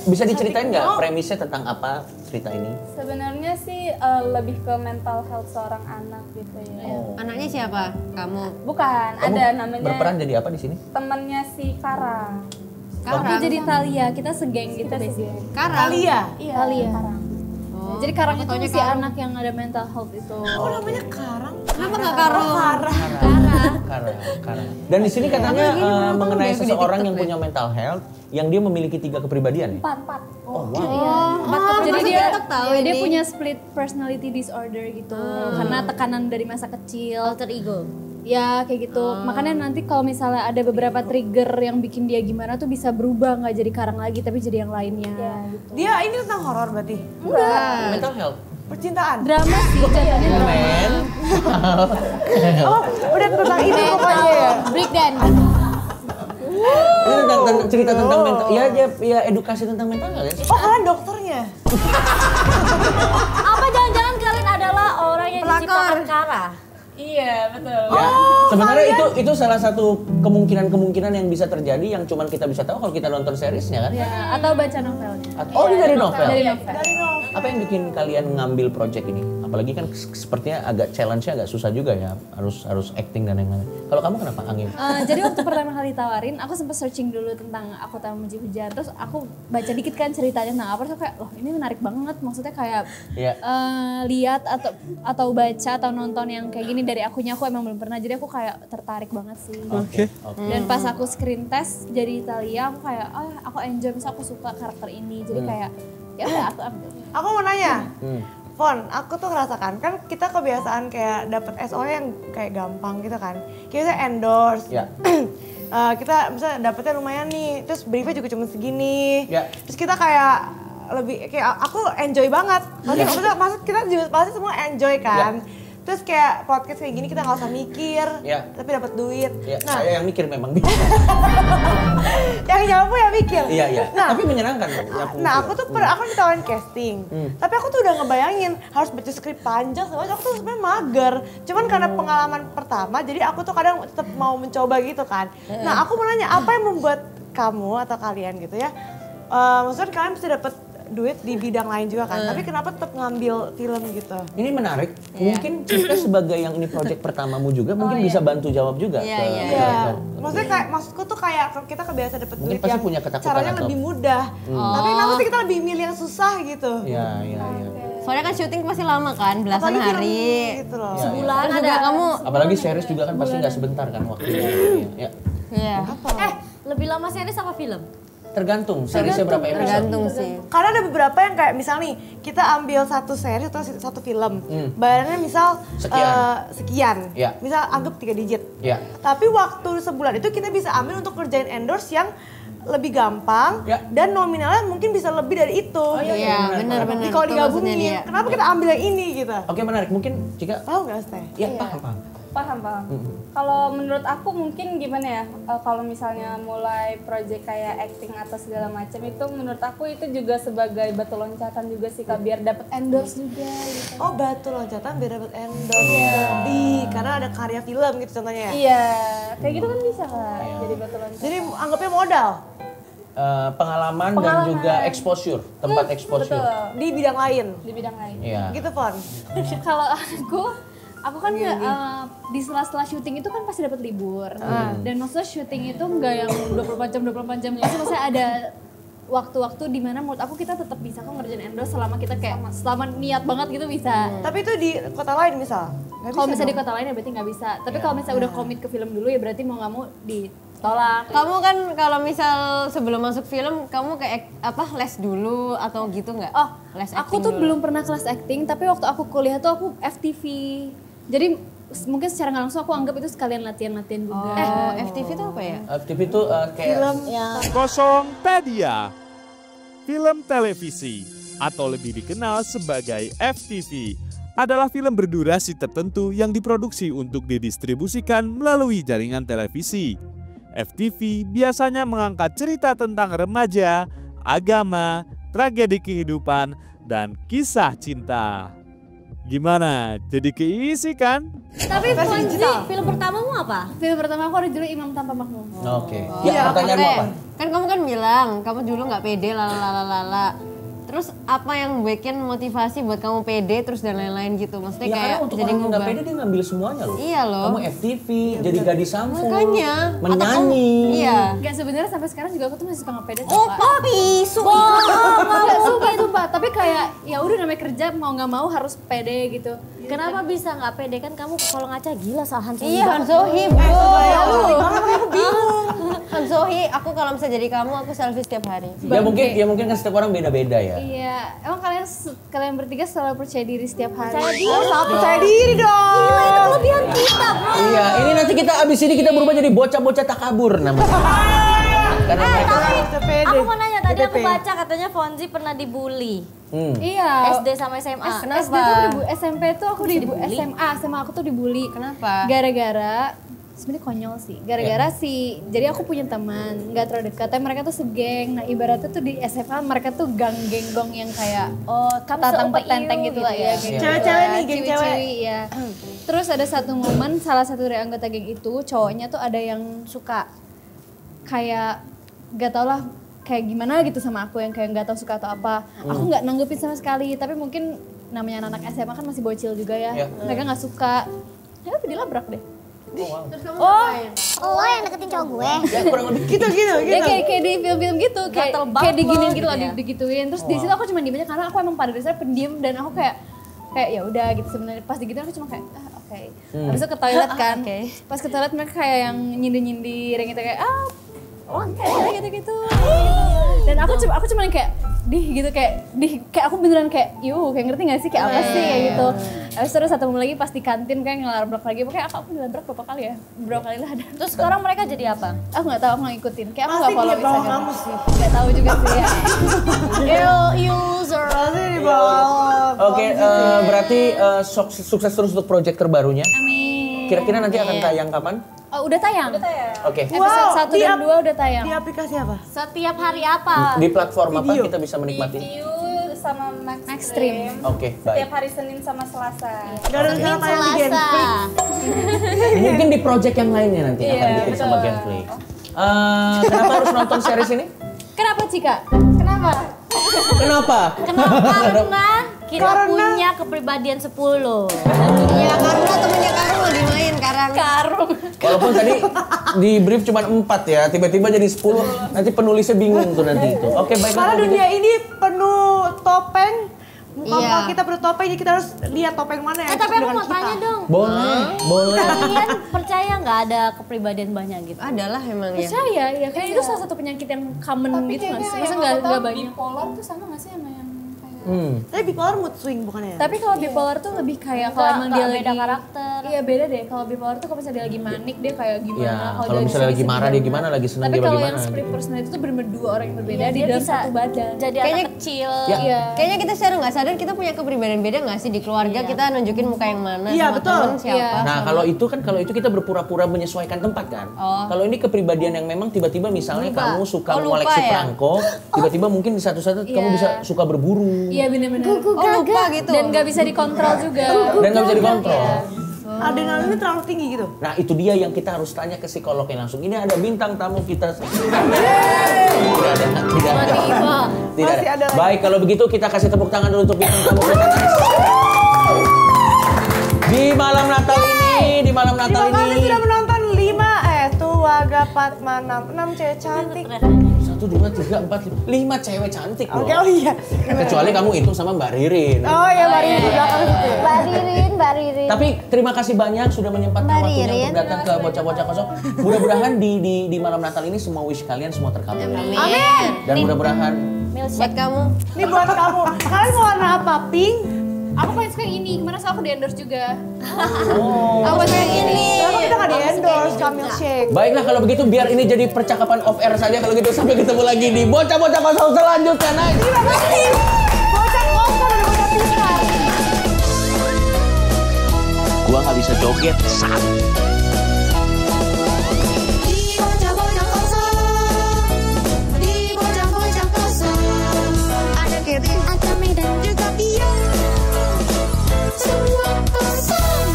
bisa diceritain nggak premisnya tentang apa cerita ini? Sebenarnya sih lebih ke mental health seorang anak gitu ya. Anaknya siapa? Kamu? Bukan, Kamu ada namanya. berperan jadi apa di sini? Temennya si Kara. Aku jadi Thalia, kita segeng gitu basically. Karang? Thalia? Iya, Thalia. Karang. Jadi Karang itu si anak yang ada mental health itu. Oh, namanya Karang? Kenapa nggak Karo? Karang. Dan di sini katanya mengenai seseorang yang punya mental health, yang dia memiliki 3 kepribadian. 4. Oh, wow. Jadi tahu dia punya split personality disorder gitu. Karena tekanan dari masa kecil. Alter ego. Ya kayak gitu. Makanya nanti kalau misalnya ada beberapa trigger yang bikin dia gimana tuh bisa berubah, nggak jadi Karang lagi tapi jadi yang lainnya. Dia ini tentang horor berarti? Enggak. Mental health. Percintaan? Drama sih jatuhnya drama. Oh, udah tentang ini pokoknya ya? Breakdown. Ini tentang cerita tentang mental, ya edukasi tentang mental health ya. Oh, kalian dokternya? Apa jangan-jangan kalian adalah orang yang diciptakan Kara? Iya, betul. Ya, sebenarnya itu salah satu kemungkinan yang bisa terjadi yang cuman kita bisa tahu kalau kita nonton seriesnya kan. Ya, atau baca novelnya. Oh, ini dari novel. Dari novel. Apa yang bikin kalian ngambil project ini? Apalagi kan sepertinya agak challenge-nya agak susah juga ya, harus acting dan yang lain. Kalau kamu kenapa Angin? Jadi waktu pertama kali tawarin, aku sempat searching dulu tentang Aku Tak Membenci Hujan. Terus aku baca dikit kan ceritanya tentang apa, terus kayak, loh ini menarik banget. Maksudnya kayak lihat atau baca atau nonton yang kayak gini dari akunya, aku emang belum pernah. Jadi aku kayak tertarik banget sih. Oke. Dan pas aku screen test jadi Thalia, aku kayak, aku enjoy, misalnya aku suka karakter ini. Jadi kayak, ya udah aku ambil. Aku mau nanya, Fon, aku tuh ngerasakan, kan kita kebiasaan kayak dapet SO yang kayak gampang gitu kan. Kita endorse, kita misalnya dapetnya lumayan nih, terus briefnya juga cuma segini. Terus kita kayak lebih, kayak aku enjoy banget. Maksud kita juga pasti semua enjoy kan. Terus kayak podcast kayak gini kita nggak usah mikir, tapi dapat duit. Nah, saya yang mikir memang. Yang nyapu ya mikir. Iya. Nah, tapi menyenangkan. Aku ditawarin casting, tapi aku tuh udah ngebayangin harus baca skrip panjang, soalnya aku tuh sebenarnya mager. Cuman karena pengalaman pertama, jadi aku tuh kadang tetap mau mencoba gitu kan. Nah, aku mau nanya, apa yang membuat kamu atau kalian gitu ya, maksudnya kalian bisa dapet duit di bidang lain juga kan, tapi kenapa tetap ngambil film gitu? Ini menarik, mungkin kita sebagai yang ini project pertamamu juga mungkin bisa bantu jawab juga. Iya. Maksudnya kayak, maksudku tuh kayak kita kebiasa dapet duit yang punya ketakutan caranya lebih mudah, tapi kenapa sih kita lebih milih yang susah gitu? Iya. Soalnya kan syuting pasti lama kan, belasan hari. Gitu loh. Sebulan ada kamu. Apalagi series juga kan pasti nggak sebentar kan waktunya. Iya. Lebih lama series apa film? Tergantung, seriesnya berapa episode? Tergantung sih. Karena ada beberapa yang kayak misal nih, kita ambil satu series atau satu film. Bayarannya misal sekian. Ya. Misal anggap 3 digit. Ya. Tapi waktu sebulan itu kita bisa ambil untuk kerjain endorse yang lebih gampang dan nominalnya mungkin bisa lebih dari itu. Iya, benar. Kalau digabungin, kenapa kita ambil yang ini gitu? Oke, menarik. Mungkin jika Tahu nggak Steh? ya paham. Paham. Kalau menurut aku mungkin gimana ya, kalau misalnya mulai project kayak acting atau segala macam itu menurut aku itu juga sebagai batu loncatan juga sih Kak, biar dapat endorse juga gitu. Oh, batu loncatan biar dapat endorse lebih karena ada karya film gitu contohnya ya? Iya, kayak gitu kan bisa Kak, jadi batu loncatan. Jadi anggapnya modal? Pengalaman dan juga exposure, tempat exposure. Betul. Di bidang lain? Di bidang lain. Iya. Gitu Fon? Kalau aku kan di sela-sela syuting itu kan pasti dapat libur. Dan maksudnya syuting itu enggak yang 24 jam. Maksudnya ada waktu-waktu di mana menurut aku kita tetap bisa kok ngerjain endorse selama kita kayak selama niat banget gitu bisa. Tapi itu di kota lain misal? Kalau misalnya di kota lain ya berarti nggak bisa. Tapi kalau misalnya udah komit ke film dulu ya berarti mau nggak mau ditolak. Kamu kan kalau misal sebelum masuk film, kamu kayak les dulu atau gitu nggak? Oh, les aku tuh belum pernah kelas acting, tapi waktu aku kuliah tuh aku FTV. Jadi mungkin secara nggak langsung aku anggap itu sekalian latihan-latihan juga. FTV itu apa ya? FTV itu kayak film Kosongpedia, film televisi atau lebih dikenal sebagai FTV adalah film berdurasi tertentu yang diproduksi untuk didistribusikan melalui jaringan televisi. FTV biasanya mengangkat cerita tentang remaja, agama, tragedi kehidupan, dan kisah cinta. Gimana? Jadi keisi kan? Tapi Fonzi, film pertamamu apa? Film pertama aku ada judul Imam Tanpa Makmum. Oke. Ya, pertanyaanmu apa? Kan kamu kan bilang, kamu dulu nggak pede lalala. Terus apa yang bikin motivasi buat kamu pede terus dan lain-lain gitu? Maksudnya Ya, kayak karena untuk jadi orang yang nggak ngubah. pede dia ngambil semuanya loh. Iya loh. Kamu FTV, jadi gadis sampul, Makanya. menyanyi. Iya. Enggak, sebenarnya sampai sekarang juga aku tuh masih suka ngepede. Oh, papi, Sumpah. Tapi kayak ya udah namanya kerja mau nggak mau harus pede gitu. Kenapa bisa nggak pede kan kamu kalau ngaca gila Han Sohi. Iya, Han Sohi, bro. Aku bingung. Han Sohi, aku kalau misalnya jadi kamu, aku selfie setiap hari. Ya mungkin kan setiap orang beda-beda ya. Iya, emang kalian bertiga selalu percaya diri setiap hari. Percaya diri dong. Gila, itu kelebihan kita, bro. Iya, ini nanti kita abis ini kita berubah jadi bocah-bocah takabur namanya. Karena mereka Aku mau nanya, tadi aku baca katanya Fonzi pernah dibully. Iya. SD sama SMA. SD tuh SMP tuh aku SMA aku tuh dibully. Kenapa? Gara-gara sebenarnya konyol sih. Gara-gara jadi aku punya teman nggak terlalu dekat, tapi mereka tuh segeng. Nah ibaratnya tuh di SMA mereka tuh gang-genggong yang kayak tatang petenteng gitu lah ya. Cewek-cewek nih, geng cewek. Ya. Terus ada satu momen salah satu dari anggota geng itu cowoknya tuh ada yang suka kayak gak tau lah kayak gimana gitu sama aku yang kayak gak tau suka atau apa. Aku gak nanggepin sama sekali, tapi mungkin namanya anak SMA kan masih bocil juga ya. Mereka gak suka, ya udah dilabrak deh. Terus kamu ngapain? Lo yang deketin cowok gue. ya kurang lebih Gitu. Ya kayak di film-film gitu, kayak diginiin gitu loh, gitu ya. digituin. Terus di situ aku cuma diem aja karena aku emang pada dasarnya pendiam dan aku kayak ya udah gitu sebenarnya. Pas digituin aku cuma kayak oke. Habis itu ke toilet kan. Pas ke toilet mereka kayak yang nyindir-nyindir yang gitu kayak kayak gitu-gitu. Dan aku cuma kayak kayak aku beneran kayak kayak ngerti gak sih kayak apa sih kayak gitu. Habis terus satu lagi pas di kantin kayak ngelabrak lagi, pokoknya aku dilabrak berapa kali ya? Berapa kali lah ada. Terus sekarang mereka jadi apa? Aku nggak tahu, aku nggak ngikutin. Kayak aku nggak Pasti follow di bawah Instagram. kamu sih. Nggak tahu juga sih ya. User. Pasti di bawah. Oke, berarti sukses terus untuk proyek terbarunya. Amin. Kira-kira nanti akan tayang kapan? Oh, udah tayang. Oke. Episode 1 dan 2 udah tayang. Di aplikasi apa? Setiap hari apa? Di platform apa kita bisa menikmati? View sama Maxstream. Oke, Setiap baik. hari Senin sama Selasa. Gak ada rencana tayang di Genflix. Mungkin di proyek yang lainnya nanti akan bikin sama Genflix. Kenapa harus nonton series ini? Kenapa Cika? Kenapa? Kenapa? Karena kita punya kepribadian 10. Iya, karena temennya Karung lagi main Karung. Walaupun tadi di brief cuma 4 ya, tiba-tiba jadi 10. Nanti penulisnya bingung tuh nanti itu. Oke, baik. Karena dunia ini penuh topeng, Kalau kita bertopeng, kita harus lihat topeng mana ya. Tapi aku mau tanya dong. Boleh. Kalian percaya nggak ada kepribadian banyak gitu? Adalah emang ya. Percaya, ya kan itu salah satu penyakit yang common gitu nggak sih? Masa nggak banyak? Bipolar tuh sama nggak sih sama yang Tapi bipolar mood swing bukannya? Tapi kalau bipolar tuh lebih kayak kalau emang dia beda lagi karakter. Iya beda deh. Kalau bipolar tuh kalau misalnya dia lagi manik dia kayak gimana. Ya, kalau misalnya lagi marah dia gimana, lagi senang tapi dia kalau bagaimana. yang split personality itu benar-benar dua orang yang berbeda di Dia dalam bisa satu badan. jadi anak kecil. Iya. Kayaknya kita secara nggak sadar kita punya kepribadian beda nggak sih di keluarga kita nunjukin muka yang mana Iya, sama betul. temen siapa. Nah kalau itu kita berpura-pura menyesuaikan tempat kan. Kalau ini kepribadian yang memang tiba-tiba misalnya kamu suka mengoleksi perangko, tiba-tiba mungkin di satu saat kamu bisa suka berburu. Iya benar-benar. Lupa gitu. Dan nggak bisa dikontrol juga. Dan nggak bisa dikontrol. Adrenalinnya terlalu tinggi gitu. Nah itu dia yang kita harus tanya ke psikolognya langsung. Ini ada bintang tamu kita. Tidak ada. Baik kalau begitu kita kasih tepuk tangan dulu untuk bintang tamu kita. Di malam Natal ini, Terima kasih sudah menonton 6 cewek cantik. 1, 2, 3, 4, 5 cewek cantik loh. Oke, oh iya. Kecuali kamu hitung sama Mbak Ririn. Oh iya, Mbak Ririn di belakang situ. Mbak Ririn. Tapi terima kasih banyak sudah menyempatkan waktunya untuk datang ke Bocah-Bocah Kosong. Mudah-mudahan di malam Natal ini semua wish kalian semua terkabul. Amin. Dan mudah-mudahan Buat kamu. Ini buat kamu. Kalian mau warna apa? Pink? Aku paling suka yang ini, kemarin aku di endorse juga. Aku suka yang ini. Kenapa kita nggak di endorse Camil Shake? baiklah kalau begitu biar ini jadi percakapan off air saja kalau gitu sampai ketemu lagi di Bocah-Bocah Kosong selanjutnya. Nice. Terima kasih. Bocah kosong dan bocah pintar. Gua nggak bisa joget. Di bocah-bocah kosong, di bocah-bocah kosong, ada Kevin, Atami dan juga Pia. Semua kosong.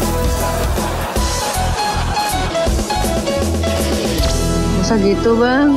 Masa gitu bang?